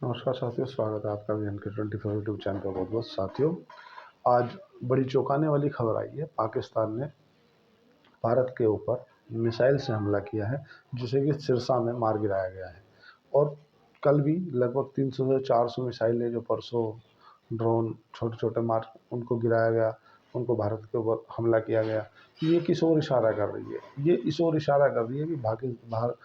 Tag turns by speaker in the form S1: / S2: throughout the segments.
S1: नमस्कार साथियों, स्वागत है आपका वीएन के 24 यूट्यूब चैनल पर। बहुत बहुत साथियों, आज बड़ी चौंकाने वाली खबर आई है। पाकिस्तान ने भारत के ऊपर मिसाइल से हमला किया है, जिसे कि सिरसा में मार गिराया गया है। और कल भी लगभग 300 से 400 मिसाइलें जो परसों ड्रोन छोटे छोटे मार उनको गिराया गया, उनको भारत के ऊपर हमला किया गया। ये किस ओर इशारा कर रही है? ये इस ओर इशारा कर रही है कि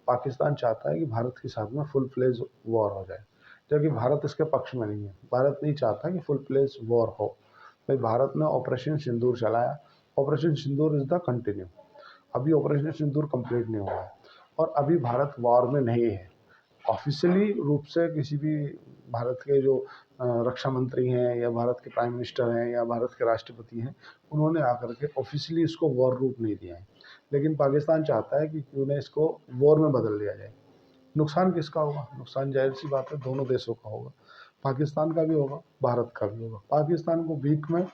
S1: पाकिस्तान चाहता है कि भारत के साथ में फुल फ्लेज वॉर हो जाए, जबकि भारत इसके पक्ष में नहीं है। भारत नहीं चाहता कि फुल फ्लेज वॉर हो। भाई, भारत ने ऑपरेशन सिंदूर चलाया। Operation Sindoor is the continue. अभी ऑपरेशन सिंदूर कंप्लीट नहीं हुआ है और अभी भारत वॉर में नहीं है। ऑफिशियली रूप से किसी भी भारत के जो रक्षा मंत्री हैं या भारत के प्राइम मिनिस्टर हैं या भारत के राष्ट्रपति हैं, उन्होंने आकर के ऑफिशियली इसको वॉर रूप नहीं दिया है। लेकिन पाकिस्तान चाहता है कि क्यों ना इसको वॉर में बदल दिया जाए। नुकसान किसका होगा? नुकसान जाहिर सी बात है दोनों देशों का होगा। पाकिस्तान का भी होगा, भारत का भी होगा। पाकिस्तान को वीक में,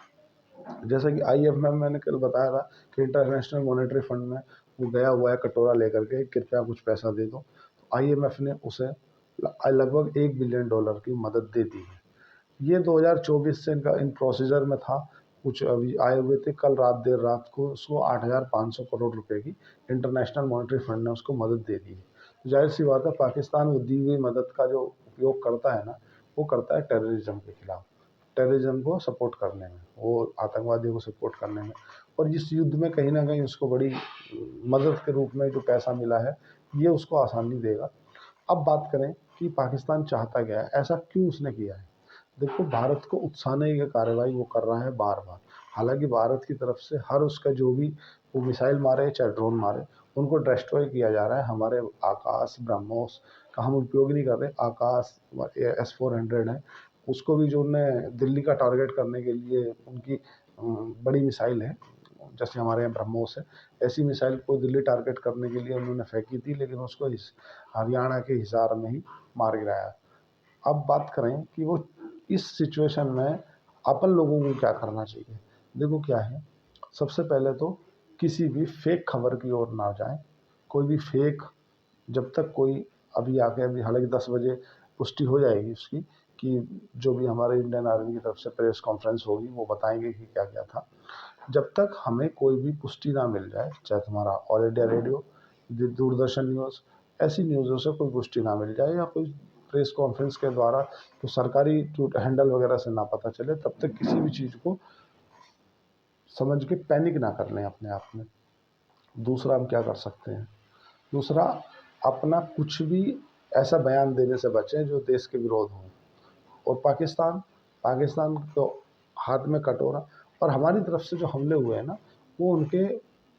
S1: जैसा कि IMF मैंने कल बताया था कि इंटरनेशनल मॉनेटरी फंड में वो गया हुआ है कटोरा लेकर के, कृपया कुछ पैसा दे दो। तो IMF ने उसे लगभग $1 बिलियन की मदद दे दी है। ये 2024 से इनका इन प्रोसीजर में था। कुछ अभी आए हुए थे कल रात, देर रात को उसको 8,500 करोड़ रुपए की इंटरनेशनल मॉनेटरी फंड ने उसको मदद दे दी है। तो जाहिर सी बात है, पाकिस्तान वो दी हुई मदद का जो उपयोग करता है ना, वो करता है टेररिज्म के खिलाफ, टेररिज्म को सपोर्ट करने में, वो आतंकवादियों को सपोर्ट करने में। और इस युद्ध में कहीं ना कहीं उसको बड़ी मदद के रूप में जो पैसा मिला है, ये उसको आसानी देगा। अब बात करें कि पाकिस्तान चाहता क्या है, ऐसा क्यों उसने किया है। देखो, भारत को उकसाने की कार्रवाई वो कर रहा है बार बार। हालांकि भारत की तरफ से हर उसका जो भी वो मिसाइल मारे चाहे ड्रोन मारे, उनको डिस्ट्रॉय किया जा रहा है। हमारे आकाश ब्रह्मोस का हम उपयोग नहीं कर रहे। आकाश S-400 है, उसको भी जो उन्होंने दिल्ली का टारगेट करने के लिए उनकी बड़ी मिसाइल है, जैसे हमारे यहाँ ब्रह्मोस है, ऐसी मिसाइल को दिल्ली टारगेट करने के लिए उन्होंने फेंकी थी, लेकिन उसको इस हरियाणा के हिसार में ही मार गिराया। अब बात करें कि वो इस सिचुएशन में अपन लोगों को क्या करना चाहिए। देखो क्या है, सबसे पहले तो किसी भी फेक खबर की ओर ना जाएं। कोई भी फेक, जब तक कोई अभी आके, अभी हालांकि 10 बजे पुष्टि हो जाएगी उसकी, कि जो भी हमारे इंडियन आर्मी की तरफ से प्रेस कॉन्फ्रेंस होगी वो बताएंगे कि क्या क्या था। जब तक हमें कोई भी पुष्टि ना मिल जाए, चाहे तुम्हारा all India radio, Doordarshan news, ऐसी न्यूज़ों से कोई पुष्टि ना मिल जाए, या कोई प्रेस कॉन्फ्रेंस के द्वारा तो सरकारी हैंडल वगैरह से ना पता चले, तब तक किसी भी चीज़ को समझ के पैनिक ना कर लें अपने आप में। दूसरा हम क्या कर सकते हैं? दूसरा, अपना कुछ भी ऐसा बयान देने से बचें जो देश के विरोध हो। और पाकिस्तान को हाथ में कटोरा, और हमारी तरफ से जो हमले हुए हैं ना, वो उनके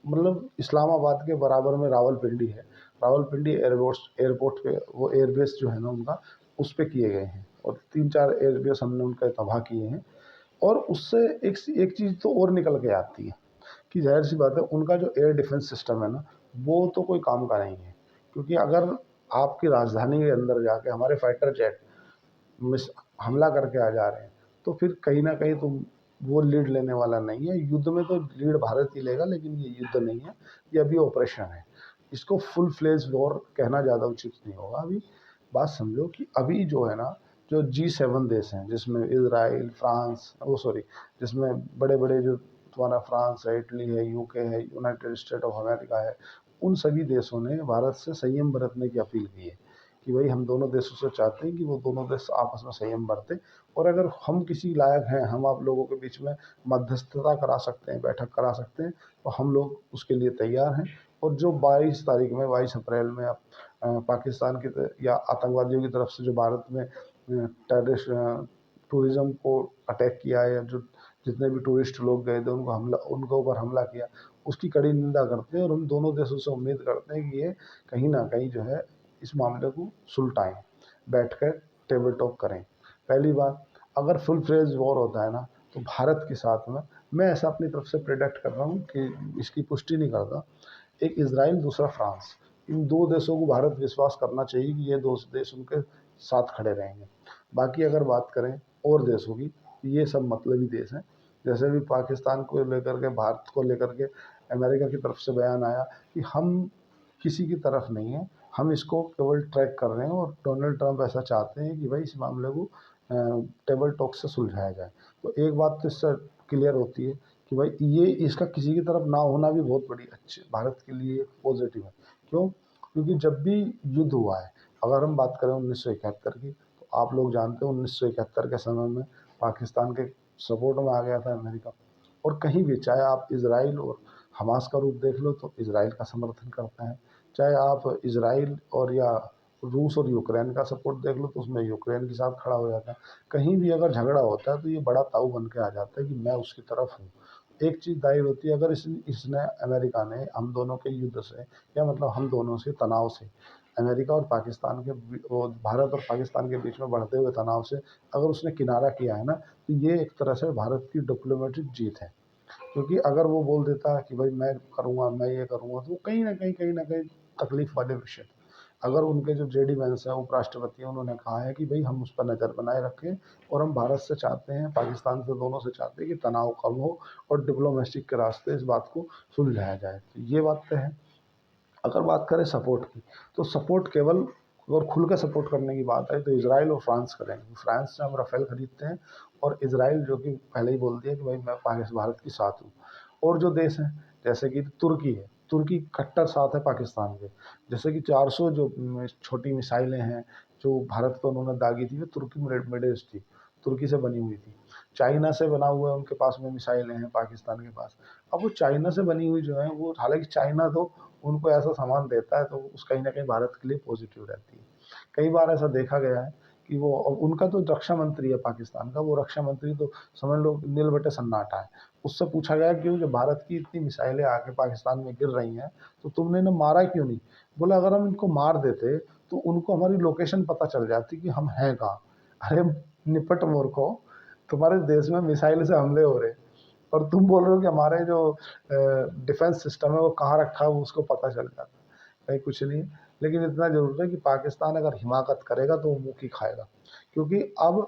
S1: मतलब इस्लामाबाद के बराबर में रावलपिंडी है। रावलपिंडी एयरपोर्ट पे, वो एयरबेस जो है ना उनका, उस पे किए गए हैं। और 3-4 एयरबेस हमने उनका तबाह किए हैं। और उससे एक चीज़ तो और निकल के आती है कि जाहिर सी बात है, उनका जो एयर डिफेंस सिस्टम है ना, वो तो कोई काम का नहीं है। क्योंकि अगर आपकी राजधानी के अंदर जाके हमारे फाइटर जेट मिस हमला करके आ जा रहे हैं, तो फिर कहीं ना कहीं तुम वो लीड लेने वाला नहीं है। युद्ध में तो लीड भारत ही लेगा, लेकिन ये युद्ध नहीं है, ये अभी ऑपरेशन है। इसको फुल फ्लेज वॉर कहना ज़्यादा उचित नहीं होगा। अभी बात समझो कि अभी जो है ना, जो G7 देश हैं, जिसमें इसराइल, फ्रांस, वो सॉरी, जिसमें बड़े बड़े जो तुम्हारा फ्रांस है, इटली है, UK है, यूनाइटेड स्टेट ऑफ अमेरिका है, उन सभी देशों ने भारत से संयम बरतने की अपील की है कि भाई, हम दोनों देशों से चाहते हैं कि वो दोनों देश आपस में संयम बरतें। और अगर हम किसी लायक हैं, हम आप लोगों के बीच में मध्यस्थता करा सकते हैं, बैठक करा सकते हैं, तो हम लोग उसके लिए तैयार हैं। और जो 22 तारीख में, 22 अप्रैल में पाकिस्तान की या आतंकवादियों की तरफ से जो भारत में टेररिस्ट टूरिज्म को अटैक किया है, या जो जितने भी टूरिस्ट लोग गए थे उनके ऊपर हमला किया, उसकी कड़ी निंदा करते हैं। और हम दोनों देशों से उम्मीद करते हैं कि ये कहीं ना कहीं जो है इस मामले को सुलटाएं, बैठकर टेबल टॉक करें। पहली बात, अगर फुल फ्लेज वॉर होता है ना, तो भारत के साथ में, मैं ऐसा अपनी तरफ से प्रेडिक्ट कर रहा हूँ कि इसकी पुष्टि नहीं करता, एक इजराइल, दूसरा फ्रांस, इन दो देशों को भारत विश्वास करना चाहिए कि ये दो देश उनके साथ खड़े रहेंगे। बाकी अगर बात करें और देशों की, ये सब मतलबी देश हैं। जैसे भी पाकिस्तान को लेकर के, भारत को लेकर के अमेरिका की तरफ से बयान आया कि हम किसी की तरफ नहीं है, हम इसको केवल ट्रैक कर रहे हैं और डोनाल्ड ट्रंप ऐसा चाहते हैं कि भाई इस मामले को टेबल टॉक से सुलझाया जाए। तो एक बात तो इससे क्लियर होती है कि भाई ये इसका किसी की तरफ ना होना भी बहुत बड़ी अच्छी भारत के लिए पॉजिटिव है। क्यों? क्योंकि जब भी युद्ध हुआ है, अगर हम बात करें 1971 की, तो आप लोग जानते हो 1971 के समय में पाकिस्तान के सपोर्ट में आ गया था अमेरिका। और कहीं भी चाहे आप इसराइल और हमास का रूप देख लो तो इसराइल का समर्थन करते हैं, चाहे आप इसराइल और या रूस और यूक्रेन का सपोर्ट देख लो तो उसमें यूक्रेन के साथ खड़ा हो जाता है। कहीं भी अगर झगड़ा होता है तो ये बड़ा ताऊ बन के आ जाता है कि मैं उसकी तरफ हूँ। एक चीज़ जाहिर होती है, अगर इसने अमेरिका ने हम दोनों के युद्ध से या मतलब हम दोनों से तनाव से अमेरिका और पाकिस्तान के वो भारत और पाकिस्तान के बीच में बढ़ते हुए तनाव से अगर उसने किनारा किया है ना, तो ये एक तरह से भारत की डिप्लोमेटिक जीत है। क्योंकि अगर वो बोल देता कि भाई मैं करूँगा, मैं ये करूँगा, तो कहीं न कहीं तकलीफ वाले विषय थे। अगर उनके जो जेडी वेंस हैं, उपराष्ट्रपति हैं, उन्होंने कहा है कि भाई हम उस पर नज़र बनाए रखें और हम भारत से चाहते हैं, पाकिस्तान से, दोनों से चाहते हैं कि तनाव कम हो और डिप्लोमेसी के रास्ते इस बात को सुलझाया जाए। तो ये बात तो है। अगर बात करें सपोर्ट की, तो सपोर्ट केवल अगर खुल कर सपोर्ट करने की बात है तो इसराइल और फ्रांस करेंगे। फ्रांस से हम राफेल खरीदते हैं और इसराइल जो कि पहले ही बोल दिया कि भाई मैं पाकिस्तान भारत के साथ हूँ। और जो देश हैं जैसे कि तुर्की है, तुर्की कट्टर साथ है पाकिस्तान के। जैसे कि 400 जो छोटी मिसाइलें हैं जो भारत पर उन्होंने दागी थी, वो तुर्की मेडेस थी, तुर्की से बनी हुई थी। चाइना से बना हुआ है उनके पास में मिसाइलें हैं पाकिस्तान के पास। अब वो चाइना से बनी हुई जो है वो, हालांकि चाइना तो उनको ऐसा सामान देता है तो उस कहीं ना कहीं भारत के लिए पॉजिटिव रहती है। कई बार ऐसा देखा गया है कि वो उनका तो रक्षा मंत्री है पाकिस्तान का, वो रक्षा मंत्री तो समझ लो नील बटे सन्नाटा है। उससे पूछा गया क्यों जो भारत की इतनी मिसाइलें आके पाकिस्तान में गिर रही हैं तो तुमने इन्हें मारा क्यों नहीं? बोला अगर हम इनको मार देते तो उनको हमारी लोकेशन पता चल जाती कि हम हैं कहाँ। अरे निपट मूर्खो, तुम्हारे देश में मिसाइल से हमले हो रहे और तुम बोल रहे हो कि हमारे जो डिफेंस सिस्टम है वो कहाँ रखा है वो उसको पता चल जाता है। कहीं कुछ नहीं है। लेकिन इतना जरूर है कि पाकिस्तान अगर हिमाकत करेगा तो वो मुँह की खाएगा। क्योंकि अब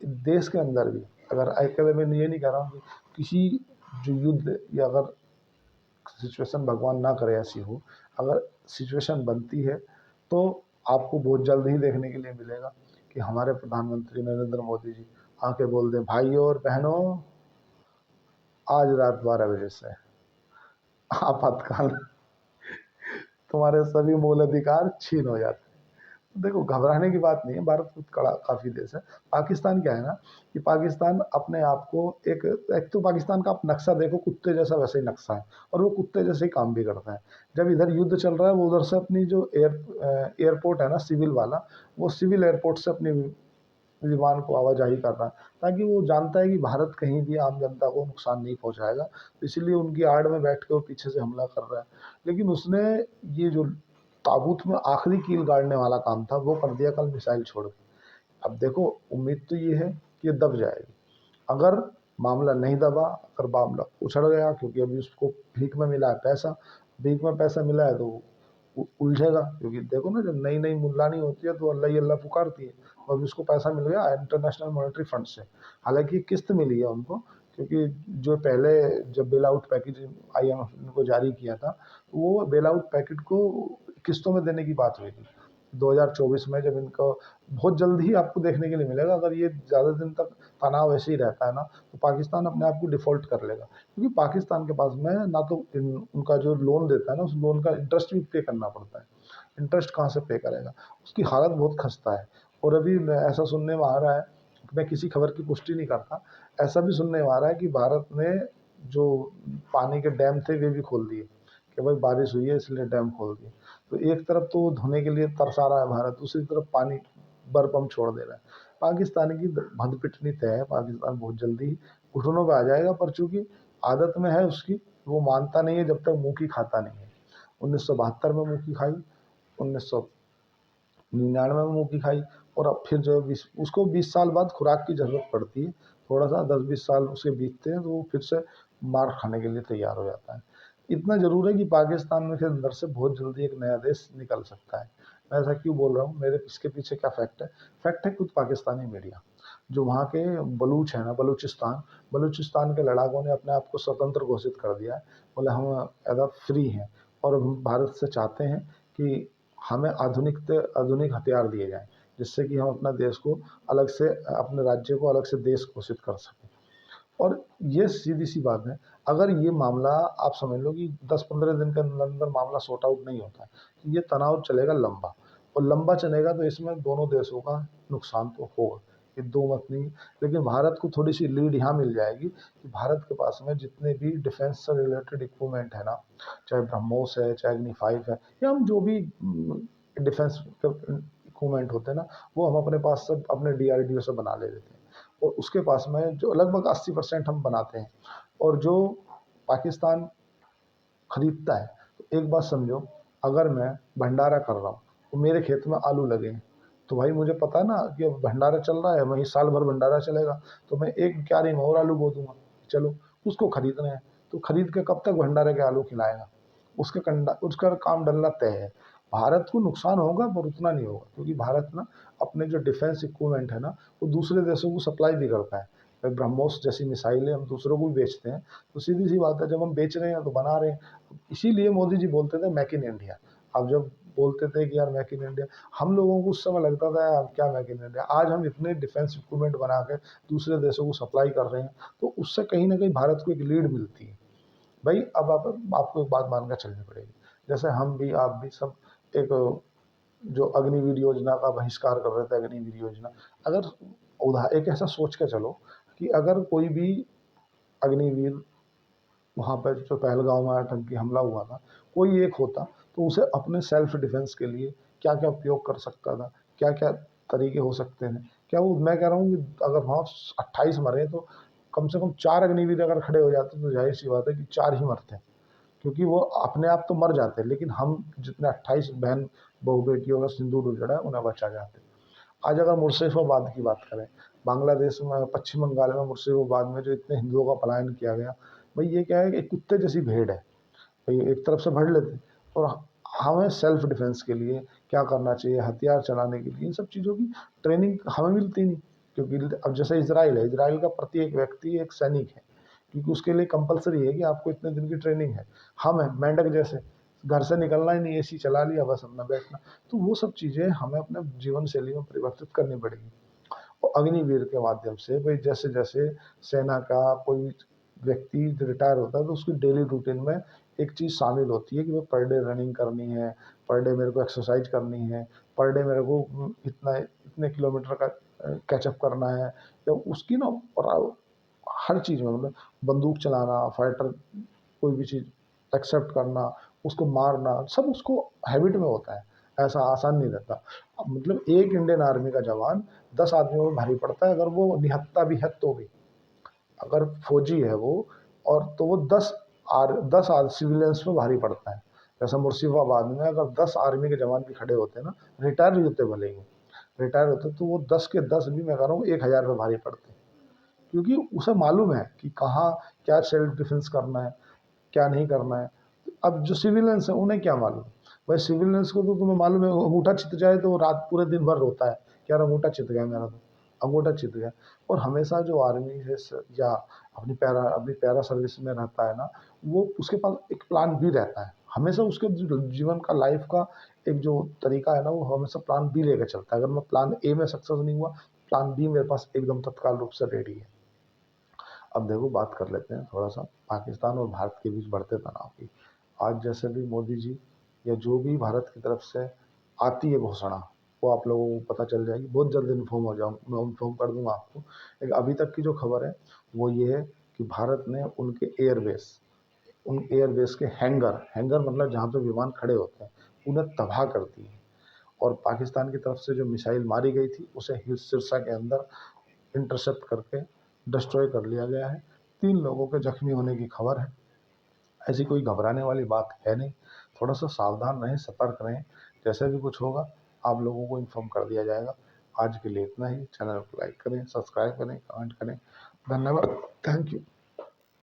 S1: देश के अंदर भी अगर अकेले मैं ये नहीं कह रहा हूँ कि किसी जो युद्ध या अगर सिचुएशन भगवान ना करे ऐसी हो, अगर सिचुएशन बनती है तो आपको बहुत जल्द ही देखने के लिए मिलेगा कि हमारे प्रधानमंत्री नरेंद्र मोदी जी आके बोल दें भाइयों और बहनों आज रात 12 बजे से आपातकाल तुम्हारे सभी मूल अधिकार छीन हो जाते हैं। देखो घबराने की बात नहीं है, भारत खुद कड़ा काफ़ी देश है। पाकिस्तान क्या है ना कि पाकिस्तान अपने आप को एक तो पाकिस्तान का आप नक्शा देखो कुत्ते जैसा वैसे ही नक्शा है और वो कुत्ते जैसे ही काम भी करता है। जब इधर युद्ध चल रहा है वो उधर से अपनी जो एयरपोर्ट है ना सिविल वाला, वो सिविल एयरपोर्ट से अपनी विमान को आवाजाही कर रहा है ताकि वो जानता है कि भारत कहीं भी आम जनता को नुकसान नहीं पहुंचाएगा, तो इसलिए उनकी आड़ में बैठ के वो पीछे से हमला कर रहा है। लेकिन उसने ये जो ताबूत में आखिरी कील गाड़ने वाला काम था वो कर दिया कल मिसाइल छोड़ के। अब देखो उम्मीद तो ये है कि ये दब जाएगी। अगर मामला नहीं दबा, अगर मामला उछड़ गया क्योंकि अभी उसको भीख में मिला है पैसा, भीख में पैसा मिला है तो उलझेगा। क्योंकि देखो ना जब नई नई मुल्लानी होती है तो अल्लाह ही अल्लाह पुकारती है। तो अभी उसको पैसा मिल गया इंटरनेशनल मॉनेटरी फंड से, हालांकि किस्त मिली है उनको, क्योंकि जो पहले जब बेल आउट पैकेज IMF को जारी किया था तो वो बेल आउट पैकेज को किस्तों में देने की बात हुई थी 2024 में। जब इनको बहुत जल्द ही आपको देखने के लिए मिलेगा, अगर ये ज़्यादा दिन तक तनाव ऐसे ही रहता है ना तो पाकिस्तान अपने आप को डिफ़ॉल्ट कर लेगा। क्योंकि पाकिस्तान के पास में ना तो उनका जो लोन देता है ना उस लोन का इंटरेस्ट भी पे करना पड़ता है। इंटरेस्ट कहाँ से पे करेगा? उसकी हालत बहुत खस्ता है। और अभी ऐसा सुनने में आ रहा है, मैं किसी खबर की पुष्टि नहीं करता, ऐसा भी सुनने में आ रहा है कि भारत ने जो पानी के डैम थे वे भी खोल दिए कि भाई बारिश हुई है इसलिए डैम खोल दिए। तो एक तरफ तो धोने के लिए तरसा रहा है भारत, दूसरी तरफ पानी बर्फ छोड़ दे रहा है। पाकिस्तान की भंद पिटनी तय है, पाकिस्तान बहुत जल्दी ही घुटनों पे आ जाएगा, पर चूंकि आदत में है उसकी, वो मानता नहीं है जब तक मुंह की खाता नहीं है। 1972 में मुंह की खाई, 1999 में मुंह की खाई, और अब फिर जो उसको 20 साल बाद खुराक की जरूरत पड़ती है, थोड़ा सा 10-20 साल उसके बीतते हैं तो वो फिर से मार खाने के लिए तैयार हो जाता है। इतना जरूर है कि पाकिस्तान में के अंदर से बहुत जल्दी एक नया देश निकल सकता है। मैं ऐसा क्यों बोल रहा हूँ, मेरे इसके पीछे क्या फैक्ट है? फैक्ट है खुद पाकिस्तानी मीडिया। जो वहाँ के बलूच है ना, बलूचिस्तान, बलूचिस्तान के लड़ाकों ने अपने आप को स्वतंत्र घोषित कर दिया है। बोले हम एदा फ्री हैं और हम भारत से चाहते हैं कि हमें आधुनिक हथियार दिए जाएँ, जिससे कि हम अपना देश को अलग से अपने राज्य को अलग से देश घोषित कर सकें। और ये सीधी-सी बात है, अगर ये मामला आप समझ लो कि 10-15 दिन के अंदर मामला सॉर्ट आउट नहीं होता है, तो ये तनाव चलेगा लंबा, और लंबा चलेगा तो इसमें दोनों देशों का नुकसान तो होगा, ये दो मत नहीं। लेकिन भारत को थोड़ी-सी लीड यहाँ मिल जाएगी कि भारत के पास में जितने भी डिफेंस से रिलेटेड इक्विपमेंट है ना, चाहे ब्रह्मोस है, चाहे अग्नि 5 है, या हम जो भी डिफेंस के इक्विपमेंट होते हैं ना, वो हम अपने पास से अपने डीआरडीओ से बना ले लेते हैं। और उसके पास में जो लगभग 80% हम बनाते हैं, और जो पाकिस्तान खरीदता है, तो एक बात समझो, अगर मैं भंडारा कर रहा हूँ तो मेरे खेत में आलू लगे हैं, तो भाई मुझे पता है ना कि अब भंडारा चल रहा है, वहीं साल भर भंडारा चलेगा, तो मैं एक क्यारी में और आलू बो दूंगा। चलो, उसको खरीदना है, तो खरीद के कब तक भंडारे के आलू खिलाएगा? उसका काम डलना तय है। भारत को नुकसान होगा पर उतना नहीं होगा, क्योंकि भारत ना अपने जो डिफेंस इक्विपमेंट है ना, वो दूसरे देशों को सप्लाई भी करता है। भाई ब्रह्मोस जैसी मिसाइलें हम दूसरों को भी बेचते हैं, तो सीधी सी बात है, जब हम बेच रहे हैं तो बना रहे हैं। इसीलिए मोदी जी बोलते थे मेक इन इंडिया। अब जब बोलते थे कि यार मेक इन इंडिया, हम लोगों को उस समय लगता था यार क्या मेक इन इंडिया। आज हम इतने डिफेंस इक्विपमेंट बना के दूसरे देशों को सप्लाई कर रहे हैं, तो उससे कहीं ना कहीं भारत को एक लीड मिलती है। भाई अब आपको एक बात मान कर चलनी पड़ेगी, जैसे हम भी आप भी सब एक जो अग्निवीर योजना का बहिष्कार कर रहे थे, अग्निवीर योजना, अगर एक ऐसा सोच के चलो कि अगर कोई भी अग्निवीर वहाँ पर जो पहलगाँव में आतंकी हमला हुआ था, कोई एक होता, तो उसे अपने सेल्फ डिफेंस के लिए क्या क्या उपयोग कर सकता था, क्या क्या तरीके हो सकते हैं। क्या वो, मैं कह रहा हूँ कि अगर वहाँ 28 मरे तो कम से कम 4 अग्निवीर अगर खड़े हो जाते तो जाहिर सी बात है कि 4 ही मरते, क्योंकि वो अपने आप तो मर जाते, लेकिन हम जितने 28 बहन बहू बेटियों का सिंदूर उजड़ा है उन्हें बचा जाते। आज अगर मुर्शिदाबाद की बात करें, बांग्लादेश में पश्चिम बंगाल में मुर्शिदाबाद में जो इतने हिंदुओं का पलायन किया गया, भाई ये क्या है कि एक कुत्ते जैसी भीड़ है। भाई एक तरफ से भर लेते, और हमें सेल्फ डिफेंस के लिए क्या करना चाहिए, हथियार चलाने के लिए इन सब चीज़ों की ट्रेनिंग हमें मिलती नहीं। क्योंकि अब जैसे इसराइल है, इसराइल का प्रत्येक व्यक्ति एक सैनिक है, क्योंकि उसके लिए कंपलसरी है कि आपको इतने दिन की ट्रेनिंग है। हम हैं मेंढक जैसे, घर से निकलना ही नहीं, एसी चला लिया बस अपना बैठना। तो वो सब चीज़ें हमें अपने जीवन शैली में परिवर्तित करनी पड़ेगी। और अग्निवीर के माध्यम से भाई जैसे जैसे सेना का कोई व्यक्ति रिटायर होता है, तो उसकी डेली रूटीन में एक चीज़ शामिल होती है कि भाई पर डे रनिंग करनी है, पर डे मेरे को एक्सरसाइज करनी है, पर डे मेरे को इतना इतने किलोमीटर का कैचअप करना है, या उसकी ना, और हर चीज़ में मतलब बंदूक चलाना, फाइटर कोई भी चीज़ एक्सेप्ट करना, उसको मारना, सब उसको हैबिट में होता है। ऐसा आसान नहीं रहता। अब मतलब एक इंडियन आर्मी का जवान 10 आदमियों में भारी पड़ता है, अगर वो निहत्था भी है तो भी। अगर फौजी है वो, और तो वो 10 सिविलियंस में भारी पड़ता है। जैसे मुर्शिदाबाद में अगर 10 आर्मी के जवान भी खड़े होते हैं ना, रिटायर भी होते भले ही, रिटायर होते, तो वो 10 के 10 भी, मैं कह रहा हूँ, 1000 पे भारी पड़ते हैं। क्योंकि उसे मालूम है कि कहाँ क्या सेल्फ डिफेंस करना है, क्या नहीं करना है। अब जो सिविलियंस है उन्हें क्या मालूम? भाई सिविलियंस को तो तुम्हें मालूम है, वो अंगूठा छिद जाए तो वो रात पूरे दिन भर रोता है कि यार अंगूठा छिद गया मेरा, तो अंगूठा छिद गया। और हमेशा जो आर्मी है या अपनी पैरा सर्विस में रहता है ना, वो उसके पास एक प्लान बी रहता है। हमेशा उसके जीवन का, लाइफ का एक जो तरीका है ना, वो हमेशा प्लान बी लेकर चलता है। अगर मैं प्लान ए में सक्सेस नहीं हुआ, प्लान बी मेरे पास एकदम तत्काल रूप से रेडी है। अब देखो, बात कर लेते हैं थोड़ा सा पाकिस्तान और भारत के बीच बढ़ते तनाव की। आज जैसे भी मोदी जी या जो भी भारत की तरफ से आती है घोषणा, वो आप लोगों को पता चल जाएगी, बहुत जल्द इन्फॉर्म हो जाऊँ, मैं इन्फॉर्म कर दूंगा आपको। लेकिन अभी तक की जो खबर है वो ये है कि भारत ने उनके एयरबेस, उन एयरबेस के हैंगर हैंगर मतलब जहाँ पे विमान खड़े होते हैं, उन्हें तबाह कर दी है। और पाकिस्तान की तरफ से जो मिसाइल मारी गई थी उसे सिरसा के अंदर इंटरसेप्ट करके डिस्ट्रॉय कर लिया गया है। 3 लोगों के जख्मी होने की खबर है। ऐसी कोई घबराने वाली बात है नहीं। थोड़ा सा सावधान रहें, सतर्क रहें। जैसे भी कुछ होगा आप लोगों को इन्फॉर्म कर दिया जाएगा। आज के लिए इतना ही। चैनल को लाइक करें, सब्सक्राइब करें, कमेंट करें। धन्यवाद। Thank you.